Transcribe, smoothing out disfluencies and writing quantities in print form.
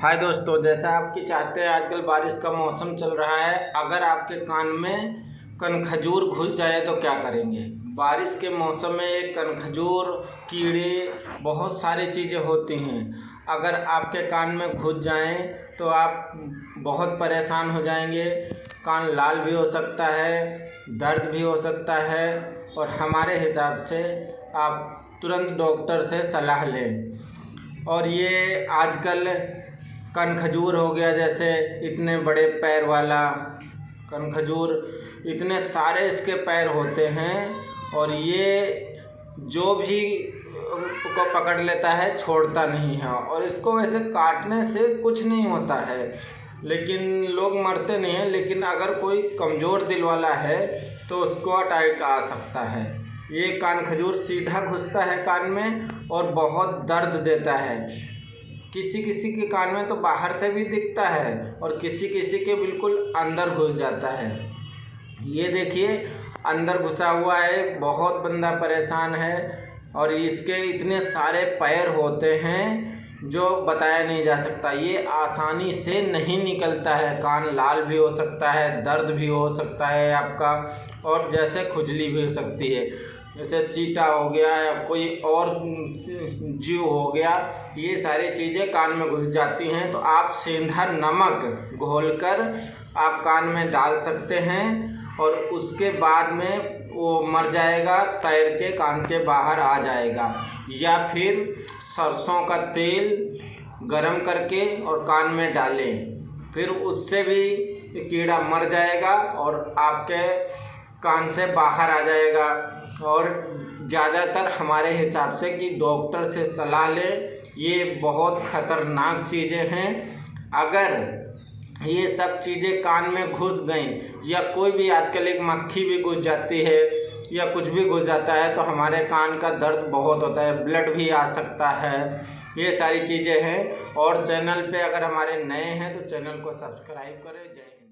हाय दोस्तों, जैसा आपकी चाहते हैं आजकल बारिश का मौसम चल रहा है। अगर आपके कान में कनखजूर घुस जाए तो क्या करेंगे। बारिश के मौसम में कनखजूर, कीड़े, बहुत सारी चीज़ें होती हैं। अगर आपके कान में घुस जाएं तो आप बहुत परेशान हो जाएंगे। कान लाल भी हो सकता है, दर्द भी हो सकता है और हमारे हिसाब से आप तुरंत डॉक्टर से सलाह लें। और ये आजकल कनखजूर हो गया, जैसे इतने बड़े पैर वाला कनखजूर, इतने सारे इसके पैर होते हैं और ये जो भी को पकड़ लेता है छोड़ता नहीं है। और इसको वैसे काटने से कुछ नहीं होता है, लेकिन लोग मरते नहीं हैं। लेकिन अगर कोई कमज़ोर दिल वाला है तो उसको अटैक आ सकता है। ये कनखजूर सीधा घुसता है कान में और बहुत दर्द देता है। किसी किसी के कान में तो बाहर से भी दिखता है और किसी किसी के बिल्कुल अंदर घुस जाता है। ये देखिए अंदर घुसा हुआ है, बहुत बंदा परेशान है। और इसके इतने सारे पैर होते हैं जो बताया नहीं जा सकता। ये आसानी से नहीं निकलता है। कान लाल भी हो सकता है, दर्द भी हो सकता है आपका, और जैसे खुजली भी हो सकती है। जैसे चीटा हो गया या कोई और जीव हो गया, ये सारी चीज़ें कान में घुस जाती हैं। तो आप सेंधा नमक घोलकर आप कान में डाल सकते हैं और उसके बाद में वो मर जाएगा, तैर के कान के बाहर आ जाएगा। या फिर सरसों का तेल गरम करके और कान में डालें, फिर उससे भी कीड़ा मर जाएगा और आपके कान से बाहर आ जाएगा। और ज़्यादातर हमारे हिसाब से कि डॉक्टर से सलाह लें। ये बहुत ख़तरनाक चीज़ें हैं। अगर ये सब चीज़ें कान में घुस गई या कोई भी आजकल एक मक्खी भी घुस जाती है या कुछ भी घुस जाता है तो हमारे कान का दर्द बहुत होता है, ब्लड भी आ सकता है। ये सारी चीज़ें हैं। और चैनल पे अगर हमारे नए हैं तो चैनल को सब्सक्राइब करें। जय हिंद।